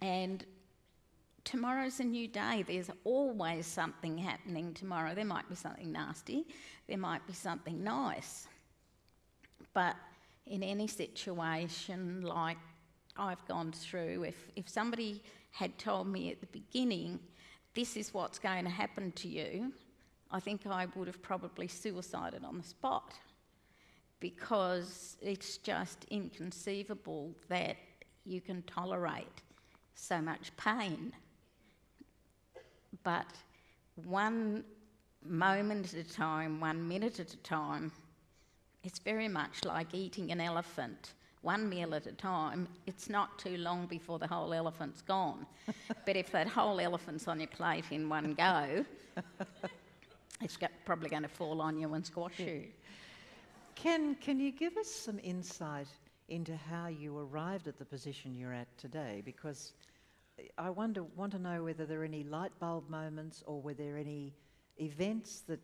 And tomorrow's a new day. There's always something happening tomorrow. There might be something nasty, there might be something nice. But in any situation like I've gone through, if somebody had told me at the beginning, this is what's going to happen to you, I think I would have probably suicided on the spot, because it's just inconceivable that you can tolerate so much pain. But one moment at a time, 1 minute at a time, it's very much like eating an elephant. One meal at a time, it's not too long before the whole elephant's gone. But if that whole elephant's on your plate in one go, it's probably going to fall on you and squash you. Can you give us some insight into how you arrived at the position you're at today? Because I want to know whether there are any light bulb moments, or were there any events that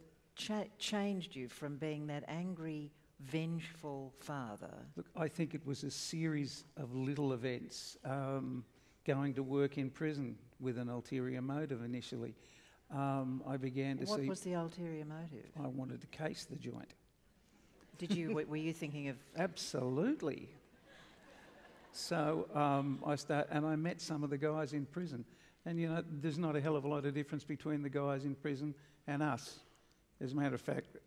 changed you from being that angry, vengeful father? Look, I think it was a series of little events. Going to work in prison with an ulterior motive initially. I began to see... What was the ulterior motive? I wanted to case the joint. Were you thinking of... Absolutely. So I met some of the guys in prison, and you know, there's not a hell of a lot of difference between the guys in prison and us. As a matter of fact,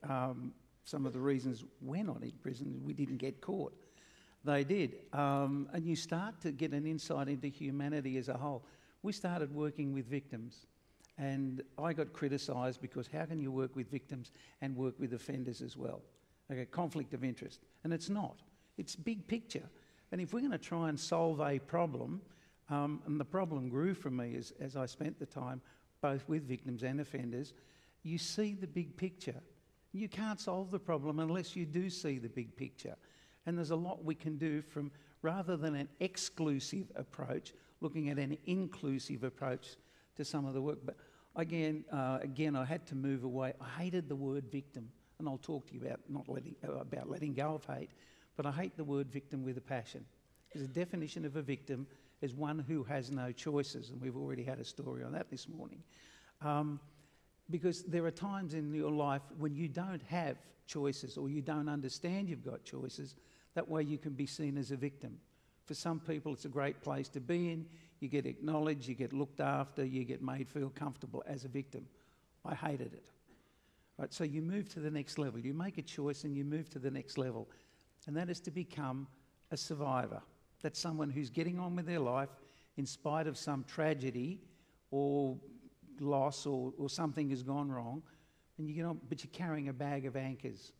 some of the reasons we're not in prison, we didn't get caught. They did. And you start to get an insight into humanity as a whole. We started working with victims, and I got criticised because how can you work with victims and work with offenders as well? Okay, conflict of interest. And it's not. It's big picture. And if we're going to try and solve a problem, and the problem grew for me as I spent the time both with victims and offenders, you see the big picture. You can't solve the problem unless you do see the big picture. And there's a lot we can do from, rather than an exclusive approach, looking at an inclusive approach to some of the work. But again, I had to move away. I hated the word victim, and I'll talk to you about letting go of hate. But I hate the word victim with a passion. Because the definition of a victim is one who has no choices, and we've already had a story on that this morning. Because there are times in your life when you don't have choices, or you don't understand you've got choices. That way you can be seen as a victim. For some people, it's a great place to be in. You get acknowledged, you get looked after, you get made feel comfortable as a victim. I hated it. Right, so you move to the next level. You make a choice and you move to the next level. And that is to become a survivor. That's someone who's getting on with their life in spite of some tragedy or loss or something has gone wrong. And you get on, but you're carrying a bag of anchors.